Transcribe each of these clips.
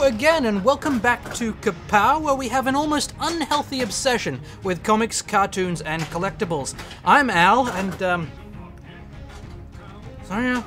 again, and welcome back to Kapow, where we have an almost unhealthy obsession with comics, cartoons, and collectibles. I'm Al, and, Sonya!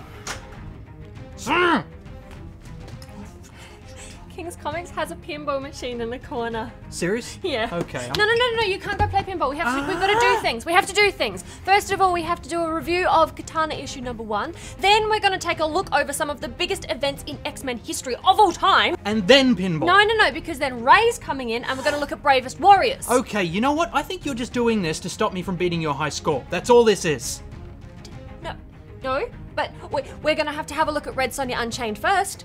Kings Comics has a pinball machine in the corner. Serious? Yeah. Okay. No, you can't go play pinball. We've got to do things. We have to do things. First of all, we have to do a review of Katana issue #1. Then we're going to take a look over some of the biggest events in X-Men history of all time. And then pinball. No, because then Ray's coming in and we're going to look at Bravest Warriors. Okay, you know what? I think you're just doing this to stop me from beating your high score. That's all this is. No, but we're going to have a look at Red Sonia Unchained first.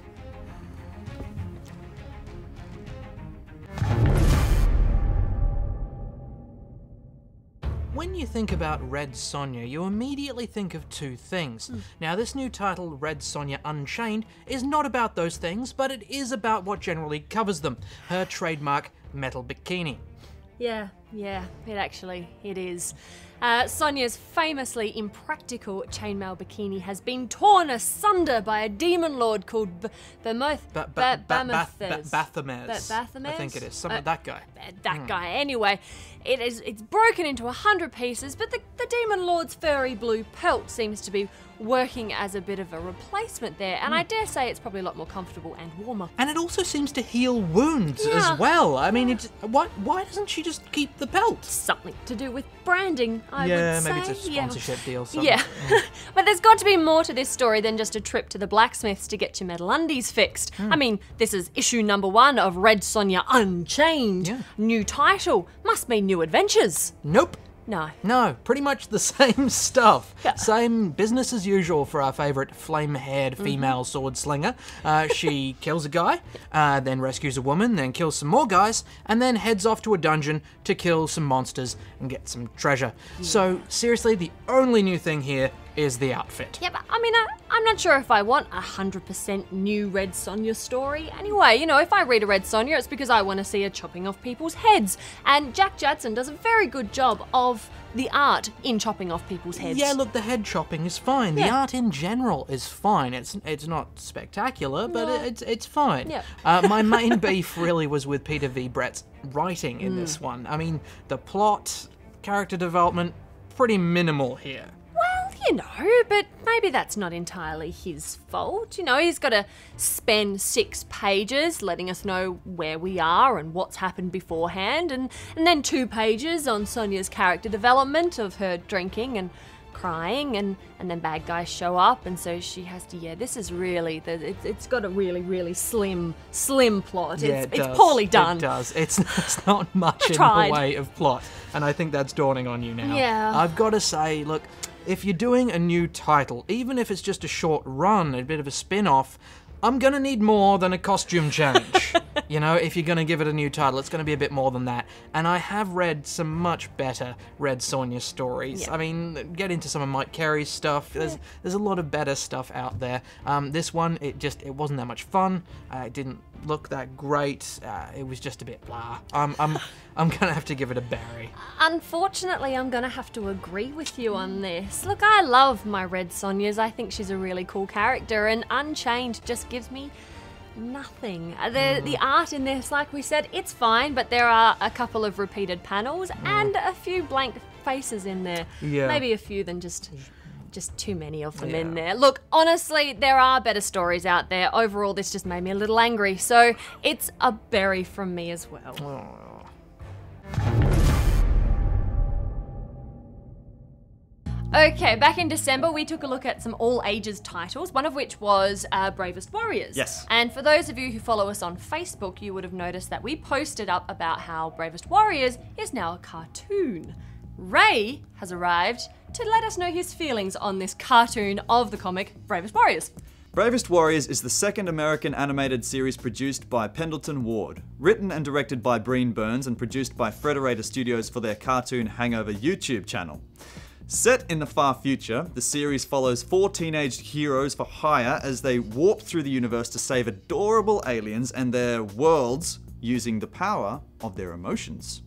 When you think about Red Sonya, you immediately think of two things. Now, this new title, Red Sonia Unchained, is not about those things, but it is about what generally covers them, her trademark metal bikini. Yeah, it is. Sonya's famously impractical chainmail bikini has been torn asunder by a demon lord called Baphomet. Baphomet? I think it is. That guy. That guy. Anyway, it's broken into 100 pieces, but the demon lord's furry blue pelt seems to be working as a bit of a replacement there, and I dare say it's probably a lot more comfortable and warmer. And it also seems to heal wounds as well. I mean, why doesn't she just keep the pelt? Something to do with branding, I would say. Yeah, maybe it's a sponsorship deal. Something. Yeah. But there's got to be more to this story than just a trip to the blacksmiths to get your metal undies fixed. I mean, this is issue #1 of Red Sonia Unchained. Yeah. New title. Must mean new adventures. Nope. No, pretty much the same stuff. Yeah. Same business as usual for our favourite flame-haired female sword slinger. She kills a guy, then rescues a woman, then kills some more guys, and then heads off to a dungeon to kill some monsters and get some treasure. So, seriously, the only new thing here is the outfit. Yeah, but I mean, I'm not sure if I want a 100% new Red Sonja story. Anyway, you know, if I read a Red Sonja, it's because I want to see her chopping off people's heads. And Jack Jadson does a very good job of the art in chopping off people's heads. Yeah, look, the head chopping is fine. The art in general is fine. It's not spectacular, but it's fine. Yeah. My main beef really was with Peter V. Brett's writing in this one. I mean, the plot, character development, pretty minimal here. You know, but maybe that's not entirely his fault. You know, he's got to spend 6 pages letting us know where we are and what's happened beforehand, and then 2 pages on Sonya's character development of her drinking and crying, and then bad guys show up, and so she has to, this is really, it's got a really slim plot. Yeah, it's poorly done. It does. It's not much in the way of plot, and I think that's dawning on you now. Yeah. I've got to say, look, if you're doing a new title, even if it's just a short run, a bit of a spin-off, I'm gonna need more than a costume change. You know, if you're gonna give it a new title, it's gonna be a bit more than that. And I have read some much better Red Sonja stories. Yeah. I mean, get into some of Mike Carey's stuff. There's a lot of better stuff out there. This one, it wasn't that much fun. It didn't look that great. It was just a bit blah. I'm gonna have to give it a berry. Unfortunately, I'm gonna have to agree with you on this. Look, I love my Red Sonjas. I think she's a really cool character, and Unchained just gives me nothing. The art in this, like we said, it's fine, but there are a couple of repeated panels and a few blank faces in there. Yeah. Maybe a few than just too many of them in there. Look, honestly, there are better stories out there. Overall, this just made me a little angry, so it's a berry from me as well. Oh. Okay, back in December, we took a look at some all-ages titles, one of which was Bravest Warriors. Yes. And for those of you who follow us on Facebook, you would have noticed that we posted up about how Bravest Warriors is now a cartoon. Ray has arrived to let us know his feelings on this cartoon of the comic Bravest Warriors. Bravest Warriors is the second American animated series produced by Pendleton Ward, written and directed by Breen Burns and produced by Frederator Studios for their Cartoon Hangover YouTube channel. Set in the far future, the series follows 4 teenage heroes for hire as they warp through the universe to save adorable aliens and their worlds using the power of their emotions.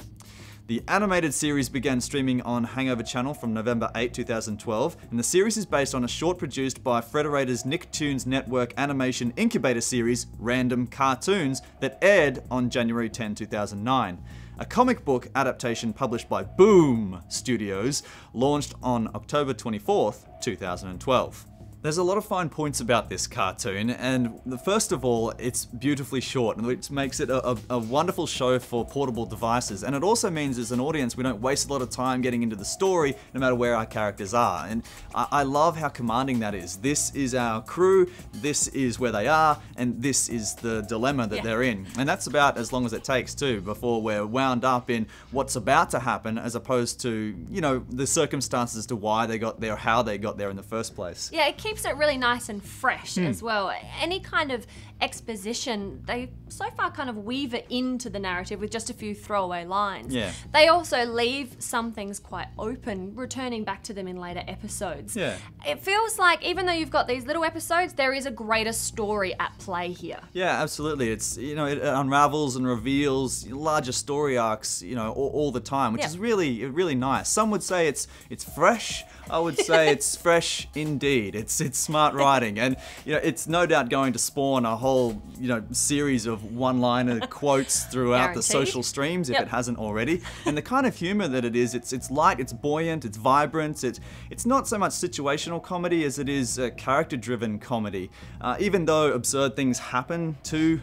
The animated series began streaming on Hangover Channel from November 8, 2012, and the series is based on a short produced by Frederator's Nicktoons Network animation incubator series, Random Cartoons, that aired on January 10, 2009. A comic book adaptation published by Boom Studios launched on October 24th, 2012. There's a lot of fine points about this cartoon, and first of all, it's beautifully short, which makes it a wonderful show for portable devices, and it also means as an audience we don't waste a lot of time getting into the story, no matter where our characters are, and I love how commanding that is. This is our crew, this is where they are, and this is the dilemma that they're in, and that's about as long as it takes too, before we're wound up in what's about to happen, as opposed to, you know, the circumstances as to why they got there, how they got there in the first place. Yeah, it keeps it really nice and fresh as well. Any kind of exposition, they so far kind of weave it into the narrative with just a few throwaway lines. Yeah. They also leave some things quite open, returning back to them in later episodes. Yeah. It feels like even though you've got these little episodes, there is a greater story at play here. Yeah, absolutely. It's, you know, it unravels and reveals larger story arcs, you know, all the time, which is really nice. Some would say it's fresh. I would say it's fresh indeed. It's smart writing, and you know, it's no doubt going to spawn a whole, you know, series of one-liner quotes throughout the social streams if it hasn't already. And the kind of humor that it is, it's light, it's buoyant, it's vibrant. It's not so much situational comedy as it is character-driven comedy. Even though absurd things happen to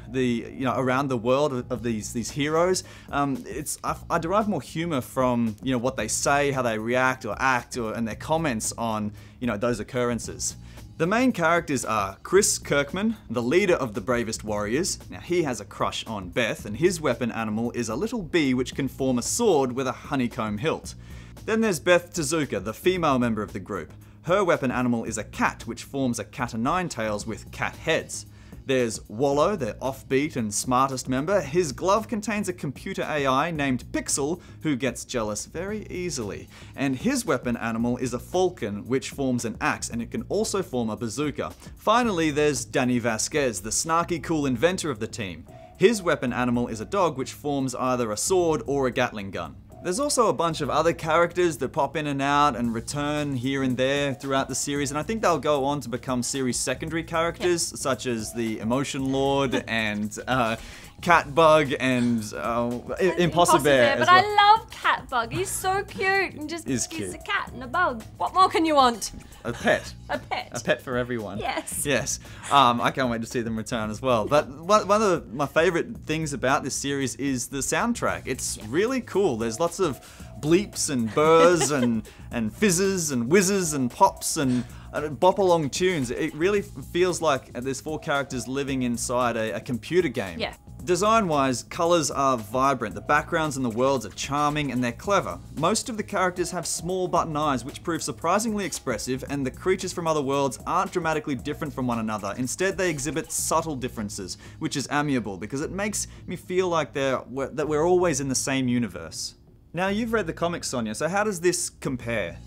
around the world of these heroes, I derive more humor from, you know, what they say, how they react or act, and their comments on, you know, those occurrences. The main characters are Chris Kirkman, the leader of the Bravest Warriors. Now, he has a crush on Beth, and his weapon animal is a little bee which can form a sword with a honeycomb hilt. Then there's Beth Tezuka, the female member of the group. Her weapon animal is a cat which forms a cat o' nine tails with cat heads. There's Wallow, the offbeat and smartest member. His glove contains a computer AI named Pixel, who gets jealous very easily. And his weapon animal is a falcon, which forms an axe, and it can also form a bazooka. Finally, there's Danny Vasquez, the snarky cool inventor of the team. His weapon animal is a dog, which forms either a sword or a Gatling gun. There's also a bunch of other characters that pop in and out and return here and there throughout the series, and I think they'll go on to become series secondary characters, such as the Emotion Lord and Catbug and Impossibear. But well. I love Catbug. He's so cute and he's a cat and a bug. What more can you want? A pet. A pet. A pet for everyone. Yes. Yes. I can't wait to see them return as well. But one of my favorite things about this series is the soundtrack. It's really cool. There's lots of bleeps and burrs and fizzes and whizzes and pops and bop-along tunes. It really feels like there's four characters living inside a computer game. Yeah. Design-wise, colours are vibrant, the backgrounds and the worlds are charming, and they're clever. Most of the characters have small button eyes, which prove surprisingly expressive, and the creatures from other worlds aren't dramatically different from one another. Instead, they exhibit subtle differences, which is amiable, because it makes me feel like that we're always in the same universe. Now, you've read the comics, Sonia, so how does this compare?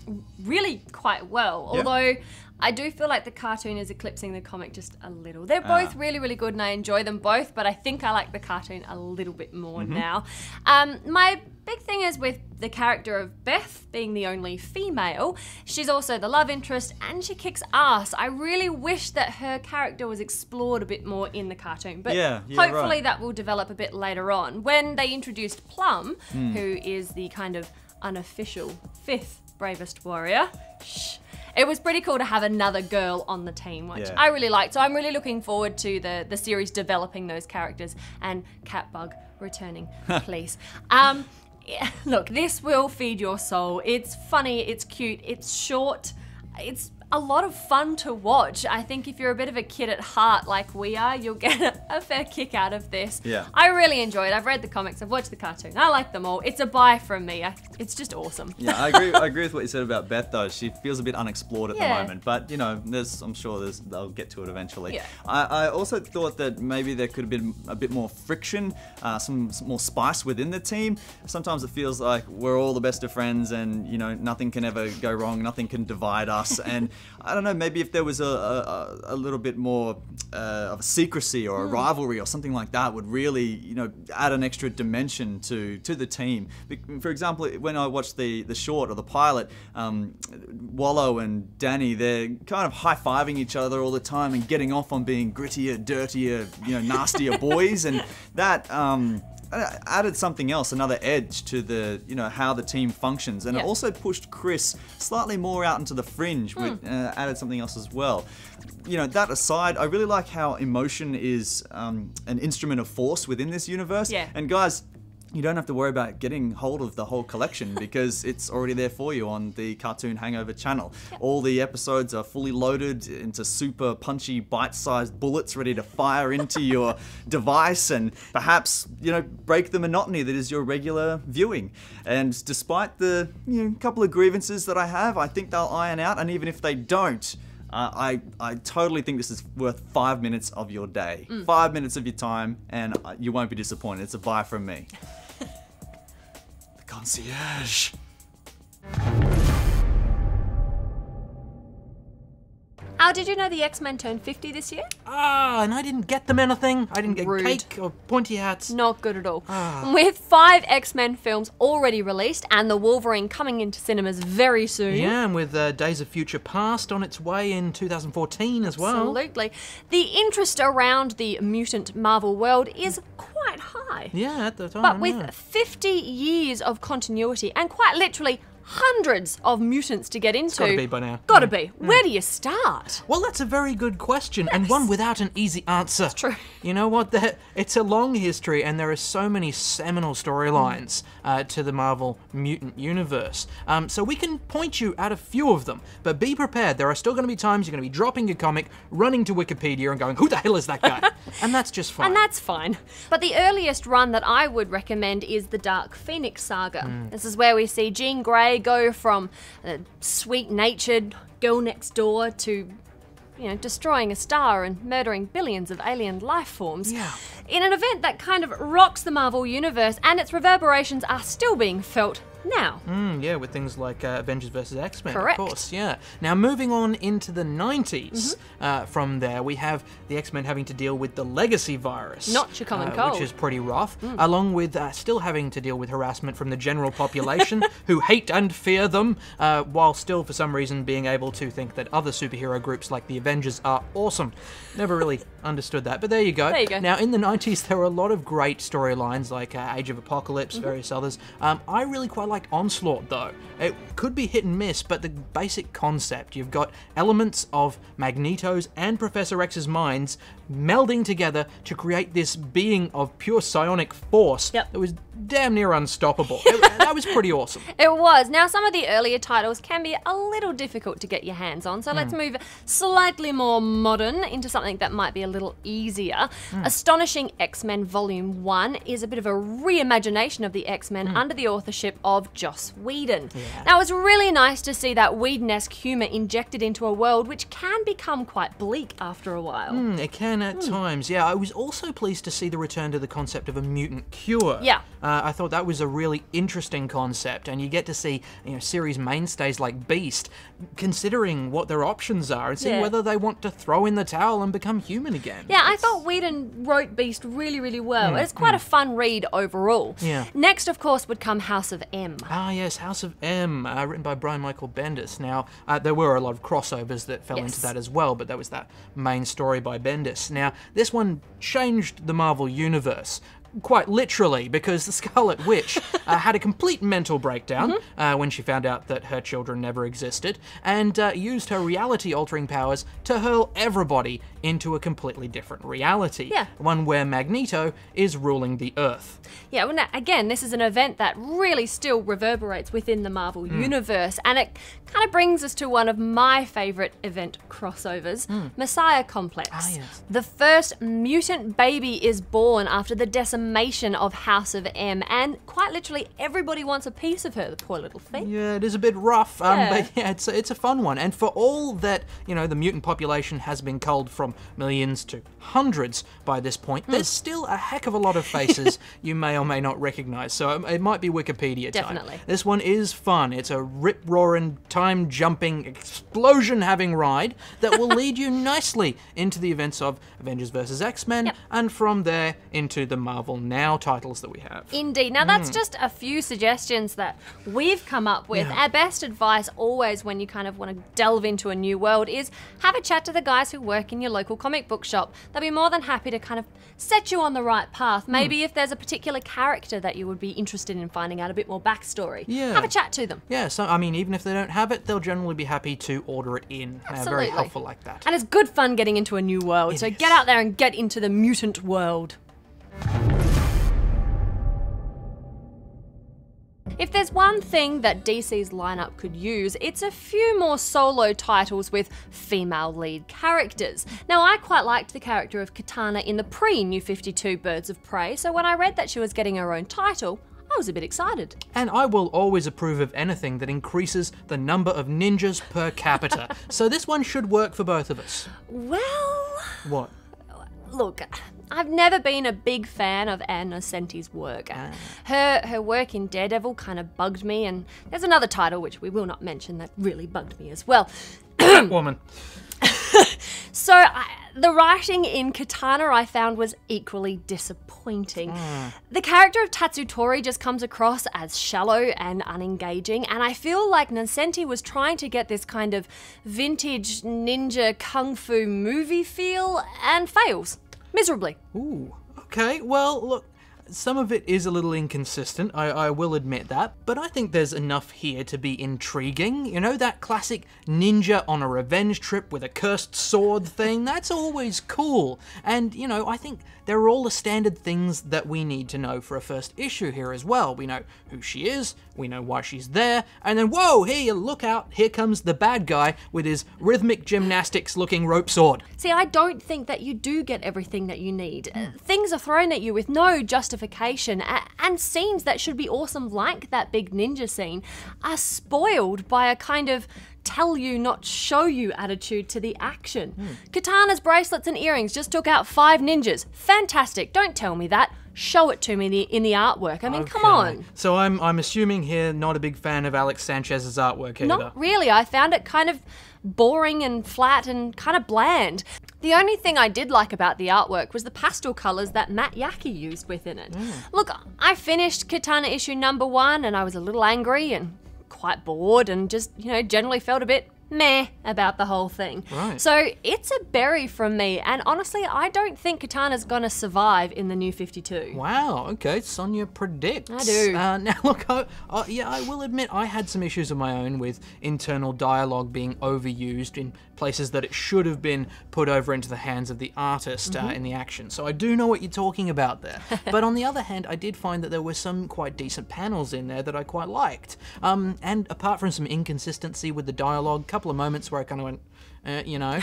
Really quite well, Yeah. although I do feel like the cartoon is eclipsing the comic just a little. They're both really, really good and I enjoy them both, but I think I like the cartoon a little bit more now. My big thing is with the character of Beth being the only female. She's also the love interest and she kicks ass. I really wish that her character was explored a bit more in the cartoon, but hopefully that will develop a bit later on. When they introduced Plum, who is the kind of unofficial 5th Bravest Warrior, it was pretty cool to have another girl on the team, which I really liked. So I'm really looking forward to the series developing those characters and Catbug returning, please. Look, this will feed your soul. It's funny, it's cute, it's short, it's a lot of fun to watch. I think if you're a bit of a kid at heart like we are, you'll get a fair kick out of this. Yeah. I really enjoy it. I've read the comics, I've watched the cartoon. I like them all. It's a buy from me. It's just awesome. Yeah, I agree with what you said about Beth though. She feels a bit unexplored at the moment, but you know, I'm sure they'll get to it eventually. Yeah. I also thought that maybe there could have been a bit more friction, some more spice within the team. Sometimes it feels like we're all the best of friends and, you know, nothing can ever go wrong, nothing can divide us. And I don't know, maybe if there was a little bit more of a secrecy or a rivalry or something like that would really, you know, add an extra dimension to the team. For example, when I watched the short or the pilot, Wallow and Danny, they're kind of high-fiving each other all the time and getting off on being grittier, dirtier, you know, nastier boys, and that added something else, another edge to the, you know, how the team functions, and it also pushed Chris slightly more out into the fringe, which added something else as well. You know, that aside, I really like how emotion is an instrument of force within this universe. Yeah. And guys, you don't have to worry about getting hold of the whole collection because it's already there for you on the Cartoon Hangover channel. Yep. All the episodes are fully loaded into super punchy, bite-sized bullets ready to fire into your device and perhaps, you know, break the monotony that is your regular viewing. And despite the, you know, couple of grievances that I have, I think they'll iron out, and even if they don't, I totally think this is worth 5 minutes of your day. 5 minutes of your time, and you won't be disappointed. It's a buy from me. The Concierge. Al, did you know the X-Men turned 50 this year? And I didn't get them anything. I didn't get Rude. cake or pointy hats. Not good at all. With 5 X-Men films already released and the Wolverine coming into cinemas very soon. Yeah, and with Days of Future Past on its way in 2014 as well. Absolutely. The interest around the mutant Marvel world is quite high. Yeah, at the time. But with 50 years of continuity and quite literally hundreds of mutants to get into. Gotta be by now. Gotta be. Where do you start? Well, that's a very good question, and one without an easy answer. That's true. You know what? It's a long history, and there are so many seminal storylines to the Marvel mutant universe. So we can point you at a few of them, but be prepared. There are still going to be times you're going to be dropping your comic, running to Wikipedia, and going, "Who the hell is that guy?" And that's just fine. And that's fine. But the earliest run that I would recommend is the Dark Phoenix saga. This is where we see Jean Grey go from a sweet-natured girl next door to, you know, destroying a star and murdering billions of alien life forms. Yeah. In an event that kind of rocks the Marvel universe, and its reverberations are still being felt now. Yeah, with things like Avengers vs. X-Men, Correct. of course, yeah. Now, moving on into the 90s, from there, we have the X-Men having to deal with the legacy virus. Not your common cold. Which is pretty rough, along with still having to deal with harassment from the general population, who hate and fear them, while still, for some reason, being able to think that other superhero groups like the Avengers are awesome. Never really understood that, but there you go. There you go. Now, in the 90s, there were a lot of great storylines, like Age of Apocalypse, various others. I really quite like Onslaught, though. It could be hit and miss, but the basic concept, you've got elements of Magneto's and Professor X's minds melding together to create this being of pure psionic force that was damn near unstoppable. That was pretty awesome. It was. Now, some of the earlier titles can be a little difficult to get your hands on, so let's move slightly more modern into something that might be a little easier. Astonishing X-Men Volume 1 is a bit of a reimagination of the X-Men under the authorship of Joss Whedon. Now, it's really nice to see that Whedon-esque humour injected into a world which can become quite bleak after a while. It can at times, yeah. I was also pleased to see the return to the concept of a mutant cure. Yeah. I thought that was a really interesting concept, and you get to see, you know, series mainstays like Beast considering what their options are and seeing whether they want to throw in the towel and become human again. Yeah, I thought Whedon wrote Beast really, really well. It's quite a fun read overall. Yeah. Next, of course, would come House of M. Ah, yes, House of M, written by Brian Michael Bendis. Now, there were a lot of crossovers that fell into that as well, but that was that main story by Bendis. Now, this one changed the Marvel Universe. Quite literally, because the Scarlet Witch had a complete mental breakdown when she found out that her children never existed, and used her reality-altering powers to hurl everybody into a completely different reality. Yeah. One where Magneto is ruling the Earth. Yeah, well, now, again, this is an event that really still reverberates within the Marvel Universe, and it kind of brings us to one of my favourite event crossovers, Messiah Complex. Ah, yes. The first mutant baby is born after the decimation decimation of House of M, and quite literally everybody wants a piece of her, the poor little thing. Yeah, it is a bit rough, but yeah, it's a fun one. And for all that, you know, the mutant population has been culled from millions to hundreds by this point, there's still a heck of a lot of faces you may or may not recognize. So it might be Wikipedia time. Definitely. This one is fun. It's a rip-roaring, time-jumping, explosion-having ride that will lead you nicely into the events of Avengers vs. X-Men, and from there into the Marvel Now titles that we have. Indeed. Now that's just a few suggestions that we've come up with. Our best advice always when you kind of want to delve into a new world is have a chat to the guys who work in your local comic book shop. They'll be more than happy to kind of set you on the right path. Maybe if there's a particular character that you would be interested in finding out a bit more backstory, have a chat to them. Yeah, so I mean, even if they don't have it, they'll generally be happy to order it in. Absolutely. Very helpful like that. And it's good fun getting into a new world, so get out there and get into the mutant world. If there's one thing that DC's lineup could use, it's a few more solo titles with female lead characters. Now, I quite liked the character of Katana in the pre-New 52 Birds of Prey, so when I read that she was getting her own title, I was a bit excited. And I will always approve of anything that increases the number of ninjas per capita. So this one should work for both of us. Well... What? Look, I've never been a big fan of Ann Nocenti's work. Her work in Daredevil kind of bugged me, and there's another title which we will not mention that really bugged me as well. Woman. So the writing in Katana I found was equally disappointing. The character of Tatsutori just comes across as shallow and unengaging, and I feel like Nocenti was trying to get this kind of vintage ninja kung fu movie feel and fails miserably. Ooh, okay, well, look, some of it is a little inconsistent, I will admit that, but I think there's enough here to be intriguing. You know, that classic ninja on a revenge trip with a cursed sword thing, that's always cool. And, you know, I think there are all the standard things that we need to know for a first issue here as well. We know who she is, we know why she's there, and then, whoa, here, look out, here comes the bad guy with his rhythmic gymnastics-looking rope sword. See, I don't think that you do get everything that you need. Things are thrown at you with no justification, and scenes that should be awesome, like that big ninja scene, are spoiled by a kind of tell you, not show you attitude to the action. Katana's bracelets and earrings just took out 5 ninjas. Fantastic, don't tell me that. Show it to me in the artwork. I mean, come on. So I'm assuming here not a big fan of Alex Sanchez's artwork either. Not really. I found it kind of boring and flat and kind of bland. The only thing I did like about the artwork was the pastel colours that Matt Yaki used within it. Look, I finished Katana issue #1 and I was a little angry and quite bored and just, you know, generally felt a bit meh about the whole thing. Right. So it's a berry from me, and honestly, I don't think Katana's gonna survive in the New 52. Wow, okay, Sonia predicts. I do. Now look, yeah, I will admit I had some issues of my own with internal dialogue being overused in places that it should have been put over into the hands of the artist in the action. So I do know what you're talking about there. But on the other hand, I did find that there were some quite decent panels in there that I quite liked. And apart from some inconsistency with the dialogue, couple of moments where I kind of went, you know,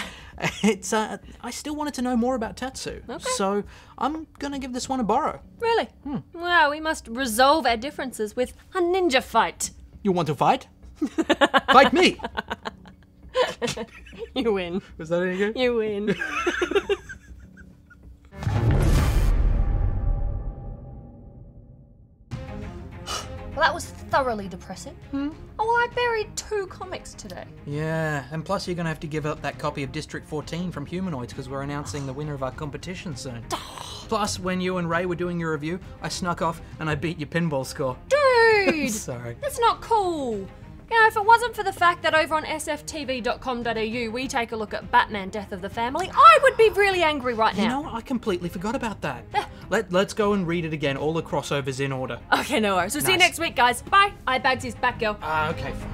it's I still wanted to know more about Tatsu. Okay. So I'm gonna give this one a borrow. Really? Well, we must resolve our differences with a ninja fight. You want to fight? Fight me! You win. Was that any good? You win. Well, that was thoroughly depressing. Oh, I buried 2 comics today. Yeah, and plus you're going to have to give up that copy of District 14 from Humanoids because we're announcing the winner of our competition soon. Plus, when you and Ray were doing your review, I snuck off and I beat your pinball score. Dude! Sorry. That's not cool. You know, if it wasn't for the fact that over on sftv.com.au we take a look at Batman Death of the Family, I would be really angry right now. You know, I completely forgot about that. Let's go and read it again, all the crossovers in order. Okay, no worries. We'll see you next week, guys. Bye. I Bags is Batgirl. Okay, fine.